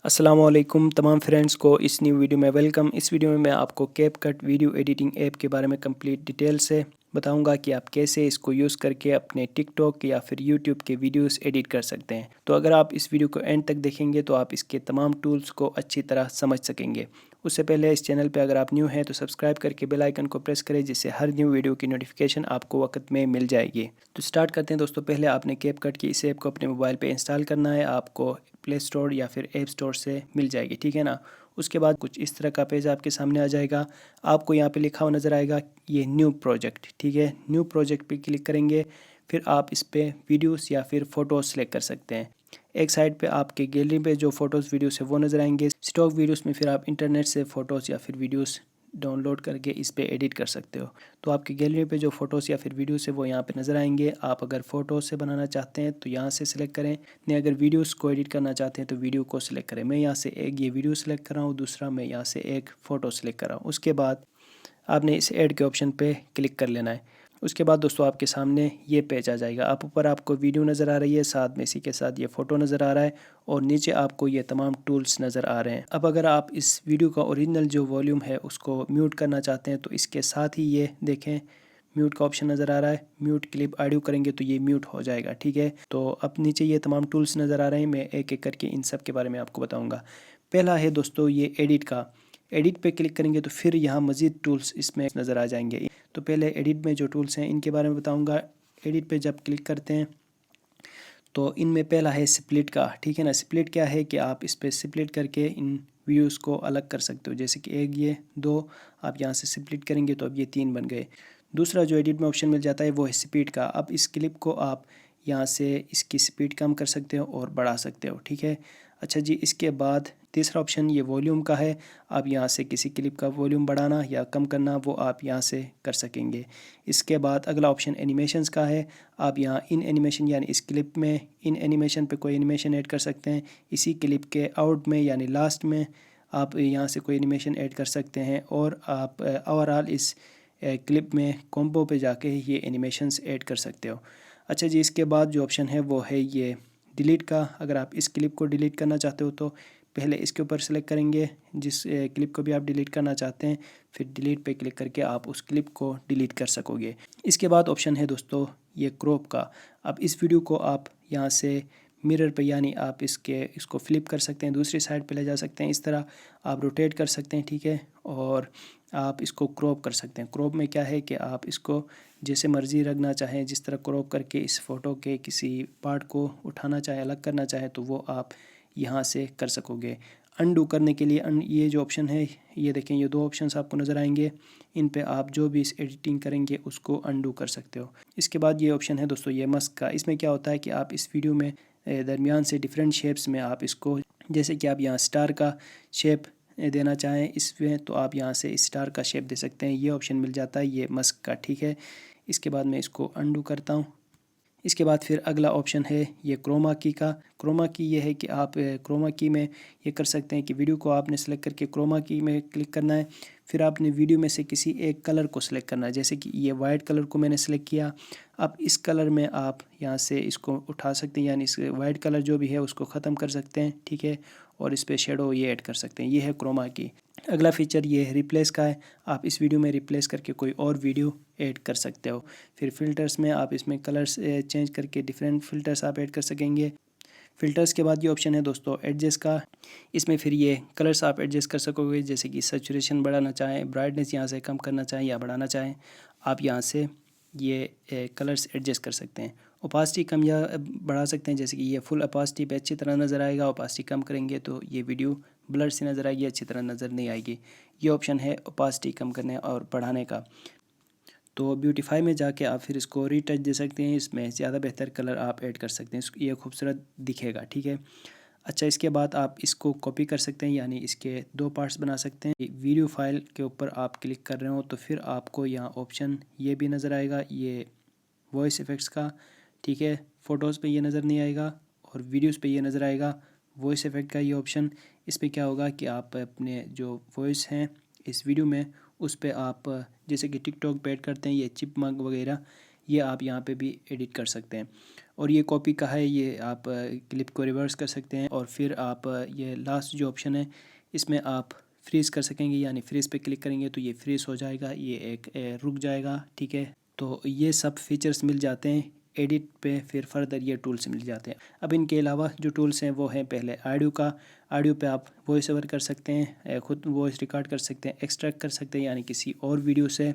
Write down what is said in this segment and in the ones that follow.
अस्सलामुअलैकुम तमाम फ्रेंड्स को इस न्यू वीडियो में वेलकम। इस वीडियो में मैं आपको कैपकट वीडियो एडिटिंग ऐप के बारे में कंप्लीट डिटेल से बताऊंगा कि आप कैसे इसको यूज़ करके अपने टिकटॉक या फिर यूट्यूब के वीडियोस एडिट कर सकते हैं। तो अगर आप इस वीडियो को एंड तक देखेंगे तो आप इसके तमाम टूल्स को अच्छी तरह समझ सकेंगे। उससे पहले इस चैनल पर अगर आप न्यू हैं तो सब्सक्राइब करके बेल आइकन को प्रेस करें, जिससे हर न्यू वीडियो की नोटिफिकेशन आपको वक्त में मिल जाएगी। तो स्टार्ट करते हैं दोस्तों। पहले आपने कैपकट की इस ऐप को अपने मोबाइल पे इंस्टॉल करना है। आपको प्ले स्टोर या फिर ऐप स्टोर से मिल जाएगी, ठीक है ना। उसके बाद कुछ इस तरह का पेज आपके सामने आ जाएगा। आपको यहाँ पे लिखा हुआ नज़र आएगा ये न्यू प्रोजेक्ट, ठीक है। न्यू प्रोजेक्ट पे क्लिक करेंगे, फिर आप इस पर वीडियोस या फिर फ़ोटोज़ सेलेक्ट कर सकते हैं। एक साइड पे आपके गैलरी पे जो फ़ोटोज़ वीडियोस है वो नज़र आएंगे। स्टॉक वीडियोस में फिर आप इंटरनेट से फ़ोटोज़ या फिर वीडियोस डाउनलोड करके इस पे एडिट कर सकते हो। तो आपकी गैलरी पे जो फ़ोटोज़ या फिर वीडियोस है वो यहाँ पे नज़र आएंगे। आप अगर फ़ोटोज़ से बनाना चाहते हैं तो यहाँ से सिलेक्ट करें, नहीं अगर वीडियोस को एडिट करना चाहते हैं तो वीडियो को सिलेक्ट करें। मैं यहाँ से एक ये वीडियो सेलेक्ट कर रहा हूँ, दूसरा मैं यहाँ से एक फ़ोटो सेलेक्ट कर रहा हूँ। उसके बाद आपने इस ऐड के ऑप्शन पे क्लिक कर लेना है। उसके बाद दोस्तों आपके सामने ये पेज आ जाएगा। आप ऊपर आपको वीडियो नज़र आ रही है, साथ में इसी के साथ ये फ़ोटो नज़र आ रहा है और नीचे आपको ये तमाम टूल्स नज़र आ रहे हैं। अब अगर आप इस वीडियो का ओरिजिनल जो वॉल्यूम है उसको म्यूट करना चाहते हैं तो इसके साथ ही ये देखें म्यूट का ऑप्शन नज़र आ रहा है। म्यूट क्लिप ऑडियो करेंगे तो ये म्यूट हो जाएगा, ठीक है। तो अब नीचे ये तमाम टूल्स नज़र आ रहे हैं। मैं एक एक करके इन सब के बारे में आपको बताऊँगा। पहला है दोस्तों ये एडिट का। एडिट पे क्लिक करेंगे तो फिर यहाँ मज़ीद टूल्स इसमें नज़र आ जाएंगे। तो पहले एडिट में जो टूल्स हैं इनके बारे में बताऊंगा। एडिट पे जब क्लिक करते हैं तो इनमें पहला है स्प्लिट का, ठीक है ना। स्प्लिट क्या है कि आप इस पर स्प्लिट करके इन व्यूज़ को अलग कर सकते हो। जैसे कि एक ये दो, आप यहाँ से स्प्लिट करेंगे तो अब ये तीन बन गए। दूसरा जो एडिट में ऑप्शन मिल जाता है वो है स्पीड का। अब इस क्लिप को आप यहाँ से इसकी स्पीड कम कर सकते हो और बढ़ा सकते हो, ठीक है। अच्छा जी, इसके बाद तीसरा ऑप्शन ये वॉल्यूम का है। आप यहाँ से किसी क्लिप का वॉल्यूम बढ़ाना या कम करना वो आप यहाँ से कर सकेंगे। इसके बाद अगला ऑप्शन एनिमेशंस का है। आप यहाँ इन एनिमेशन यानी इस क्लिप में इन एनिमेशन पे कोई एनिमेशन ऐड कर सकते हैं। इसी क्लिप के आउट में यानी लास्ट में आप यहाँ से कोई एनिमेशन ऐड कर सकते हैं और आप ओवरऑल इस क्लिप में कॉम्बो पे जाके ये एनिमेशंस ऐड कर सकते हो। अच्छा जी, इसके बाद जो ऑप्शन है वो है ये डिलीट का। अगर आप इस क्लिप को डिलीट करना चाहते हो तो पहले इसके ऊपर सेलेक्ट करेंगे जिस क्लिप को भी आप डिलीट करना चाहते हैं, फिर डिलीट पे क्लिक करके आप उस क्लिप को डिलीट कर सकोगे। इसके बाद ऑप्शन है दोस्तों ये क्रॉप का। अब इस वीडियो को आप यहाँ से मिरर पे यानी आप इसको फ्लिप कर सकते हैं, दूसरी साइड पे ले जा सकते हैं। इस तरह आप रोटेट कर सकते हैं, ठीक है। और आप इसको क्रॉप कर सकते हैं। क्रॉप में क्या है कि आप इसको जैसे मर्ज़ी रखना चाहें, जिस तरह क्रॉप करके इस फ़ोटो के किसी पार्ट को उठाना चाहे, अलग करना चाहे तो वो आप यहाँ से कर सकोगे। अनडू करने के लिए ये जो ऑप्शन है, ये देखें ये दो ऑप्शंस आपको नज़र आएंगे। इन पे आप जो भी इस एडिटिंग करेंगे उसको अनडू कर सकते हो। इसके बाद ये ऑप्शन है दोस्तों ये मस्क का। इसमें क्या होता है कि आप इस वीडियो में दरमियान से डिफरेंट शेप्स में आप इसको, जैसे कि आप यहाँ स्टार का शेप देना चाहें इसमें तो आप यहाँ से स्टार का शेप दे सकते हैं। ये ऑप्शन मिल जाता है ये मस्क का, ठीक है। इसके बाद मैं इसको अनडू करता हूँ। इसके बाद फिर अगला ऑप्शन है ये क्रोमा की का। क्रोमा की ये है कि आप क्रोमा की में ये कर सकते हैं कि वीडियो को आपने सेलेक्ट करके क्रोमा की में क्लिक करना है। फिर आपने वीडियो में से किसी एक कलर को सिलेक्ट करना है। जैसे कि ये वाइट कलर को मैंने सेलेक्ट किया। अब इस कलर में आप यहाँ से इसको उठा सकते हैं, यानी इस वाइट कलर जो भी है उसको ख़त्म कर सकते हैं, ठीक है। और इस पर शेडो ये ऐड कर सकते हैं। ये है क्रोमा की। अगला फीचर ये है रिप्लेस का है। आप इस वीडियो में रिप्लेस करके कोई और वीडियो ऐड कर सकते हो। फिर फ़िल्टर्स में आप इसमें कलर्स चेंज करके डिफरेंट फ़िल्टर्स आप ऐड कर सकेंगे। फ़िल्टर्स के बाद ये ऑप्शन है दोस्तों एडजस्ट का। इसमें फिर ये कलर्स आप एडजस्ट कर सकोगे, जैसे कि सैचुरेशन बढ़ाना चाहें, ब्राइटनेस यहाँ से कम करना चाहें या बढ़ाना चाहें, आप यहाँ से ये कलर्स एडजस्ट कर सकते हैं। ओपासिटी कम या बढ़ा सकते हैं, जैसे कि ये फुल ओपासिटी पे अच्छी तरह नज़र आएगा। ओपासिटी कम करेंगे तो ये वीडियो ब्लर सी नज़र आएगी, अच्छी तरह नज़र नहीं आएगी। ये ऑप्शन है ओपासिटी कम करने और बढ़ाने का। तो ब्यूटीफाई में जाके आप फिर इसको रीटच दे सकते हैं। इसमें ज़्यादा बेहतर कलर आप ऐड कर सकते हैं, ये खूबसूरत दिखेगा, ठीक है। अच्छा, इसके बाद आप इसको कॉपी कर सकते हैं, यानी इसके दो पार्ट्स बना सकते हैं। वीडियो फाइल के ऊपर आप क्लिक कर रहे हो तो फिर आपको यहाँ ऑप्शन ये भी नज़र आएगा ये वॉइस इफ़ेक्ट्स का, ठीक है। फ़ोटोज़ पे ये नज़र नहीं आएगा और वीडियोस पे ये नज़र आएगा वॉइस इफ़ेक्ट का ये ऑप्शन। इस पर क्या होगा कि आप अपने जो वॉइस हैं इस वीडियो में उस पर आप जैसे कि टिकटॉक पे ऐड करते हैं ये चिपमंक वगैरह, ये आप यहाँ पे भी एडिट कर सकते हैं। और ये कॉपी का है, ये आप क्लिप को रिवर्स कर सकते हैं और फिर आप ये लास्ट जो ऑप्शन है इसमें आप फ्रीज़ कर सकेंगे, यानी फ्रीज़ पे क्लिक करेंगे तो ये फ्रीज़ हो जाएगा, ये एक रुक जाएगा, ठीक है। तो ये सब फीचर्स मिल जाते हैं एडिट पे, फिर फर्दर ये टूल्स मिल जाते हैं। अब इनके अलावा जो टूल्स हैं वो हैं पहले ऑडियो का। ऑडियो पे आप वॉइस ओवर कर सकते हैं, खुद वॉइस रिकॉर्ड कर सकते हैं, एक्सट्रैक्ट कर सकते हैं, यानी किसी और वीडियो से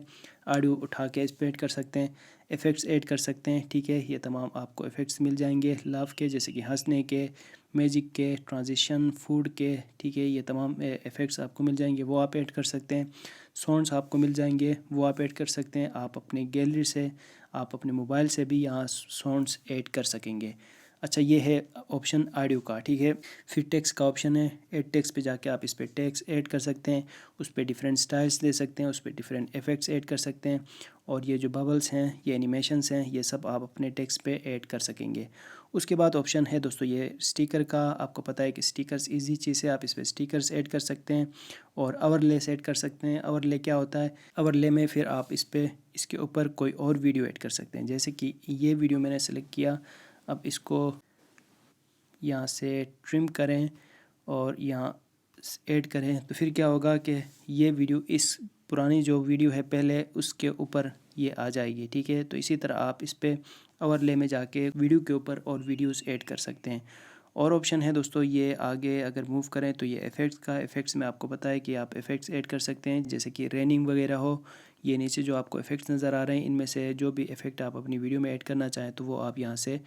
ऑडियो उठा के इस पे ऐड कर सकते हैं, इफ़ेक्ट्स ऐड कर सकते हैं, ठीक है। ये तमाम आपको इफ़ेक्ट्स मिल जाएंगे लाफ के, जैसे कि हंसने के, म्यूजिक के, ट्रांजिशन, फूड के, ठीक है। ये तमाम इफ़ेक्ट्स आपको मिल जाएंगे, वो आप ऐड कर सकते हैं। साउंड्स आपको मिल जाएंगे, वो आप ऐड कर सकते हैं। आप अपनी गैलरी से, आप अपने मोबाइल से भी यहाँ साउंड्स ऐड कर सकेंगे। अच्छा, ये है ऑप्शन ऑडियो का, ठीक है। फिर टेक्स्ट का ऑप्शन है, ऐड टेक्स्ट पे जाके आप इस पर टेक्स्ट ऐड कर सकते हैं, उस पर डिफरेंट स्टाइल्स दे सकते हैं, उस पर डिफरेंट इफ़ेक्ट्स ऐड कर सकते हैं। और ये जो बबल्स हैं, ये एनिमेशंस हैं, ये सब आप अपने टेक्स्ट पे ऐड कर सकेंगे। उसके बाद ऑप्शन है दोस्तों ये स्टिकर का। आपको पता है कि स्टिकर्स इजी चीज़ है, आप इस पर स्टिकर्स ऐड कर सकते हैं और ओवरले ऐड कर सकते हैं। ओवरले क्या होता है? ओवरले में फिर आप इस पर इसके ऊपर कोई और वीडियो ऐड कर सकते हैं, जैसे कि ये वीडियो मैंने सेलेक्ट किया। अब इसको यहाँ से ट्रिम करें और यहाँ ऐड करें, तो फिर क्या होगा कि ये वीडियो इस पुरानी जो वीडियो है पहले उसके ऊपर ये आ जाएगी, ठीक है। तो इसी तरह आप इस पर ओवरले में जाके वीडियो के ऊपर और वीडियोस ऐड कर सकते हैं। और ऑप्शन है दोस्तों ये आगे अगर मूव करें तो ये इफ़ेक्ट्स का। इफ़ेक्ट्स में आपको पता है कि आप इफ़ेक्ट्स ऐड कर सकते हैं, जैसे कि रेनिंग वगैरह हो। ये नीचे जो आपको इफ़ेक्ट्स नज़र आ रहे हैं, इनमें से जो भी इफ़ेक्ट आप अपनी वीडियो में ऐड करना चाहें तो वो आप यहाँ से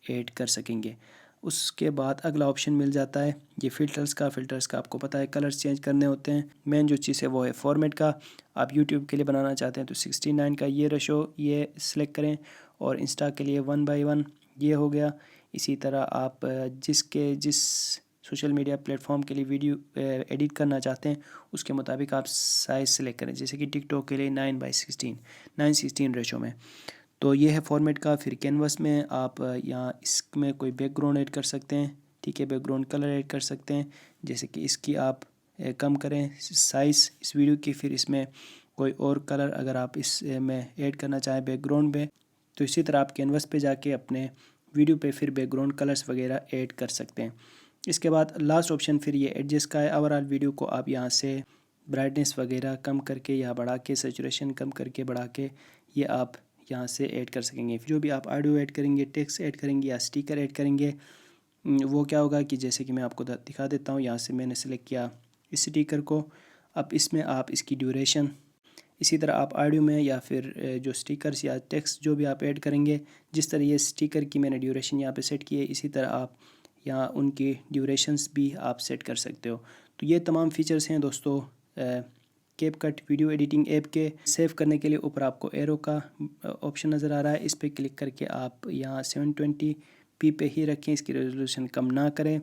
ऐड कर सकेंगे। उसके बाद अगला ऑप्शन मिल जाता है ये फ़िल्टर्स का। फ़िल्टर्स का आपको पता है कलर्स चेंज करने होते हैं। मेन जो चीज़ है वो है फॉर्मेट का। आप यूट्यूब के लिए बनाना चाहते हैं तो 69 का ये रेशो ये सिलेक्ट करें, और इंस्टा के लिए 1:1 ये हो गया। इसी तरह आप जिस सोशल मीडिया प्लेटफॉर्म के लिए वीडियो एडिट करना चाहते हैं उसके मुताबिक आप साइज़ सेलेक्ट करें, जैसे कि टिकटॉक के लिए 9:16 रेशो में। तो ये है फॉर्मेट का। फिर कैनवस में आप यहाँ इसमें कोई बैकग्राउंड ऐड कर सकते हैं, ठीक है। बैकग्राउंड कलर ऐड कर सकते हैं, जैसे कि इसकी आप कम करें साइज़ इस वीडियो की, फिर इसमें कोई और कलर अगर आप इस में ऐड करना चाहें बैकग्राउंड में, तो इसी तरह आप कैनवस पे जाके अपने वीडियो पे फिर बैकग्राउंड कलर्स वगैरह ऐड कर सकते हैं। इसके बाद लास्ट ऑप्शन फिर ये एडजस्ट का है। ओवरऑल वीडियो को आप यहाँ से ब्राइटनेस वगैरह कम करके या बढ़ा के, सैचुरेशन कम करके बढ़ा के, ये आप यहाँ से ऐड कर सकेंगे। जो भी आप ऑडियो ऐड करेंगे, टेक्स्ट ऐड करेंगे या स्टिकर ऐड करेंगे, वो क्या होगा कि जैसे कि मैं आपको दिखा देता हूँ। यहाँ से मैंने सेलेक्ट किया इस स्टिकर को। अब इसमें आप इसकी ड्यूरेशन, इसी तरह आप ऑडियो में या फिर जो स्टिकर्स या टेक्स्ट जो भी आप ऐड करेंगे, जिस तरह ये स्टिकर की मैंने ड्यूरेशन यहाँ पे सेट की है, इसी तरह आप यहाँ उनकी ड्यूरेशंस भी आप सेट कर सकते हो। तो ये तमाम फीचर्स हैं दोस्तों कैपकट वीडियो एडिटिंग ऐप के। सेव करने के लिए ऊपर आपको एरो का ऑप्शन नज़र आ रहा है, इस पर क्लिक करके आप यहाँ 720p पे ही रखें, इसकी रेजोल्यूशन कम ना करें।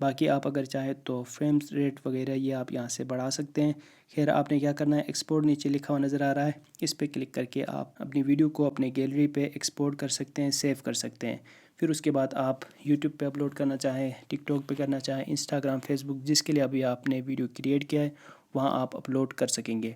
बाकी आप अगर चाहें तो फ्रेम्स रेट वगैरह ये आप यहाँ से बढ़ा सकते हैं। खैर आपने क्या करना है, एक्सपोर्ट नीचे लिखा हुआ नज़र आ रहा है, इस पर क्लिक करके आप अपनी वीडियो को अपने गैलरी पे एक्सपोर्ट कर सकते हैं, सेव कर सकते हैं। फिर उसके बाद आप यूट्यूब पे अपलोड करना चाहें, टिकटॉक पे करना चाहें, इंस्टाग्राम, फेसबुक, जिसके लिए अभी आपने वीडियो क्रिएट किया है वहाँ आप अपलोड कर सकेंगे।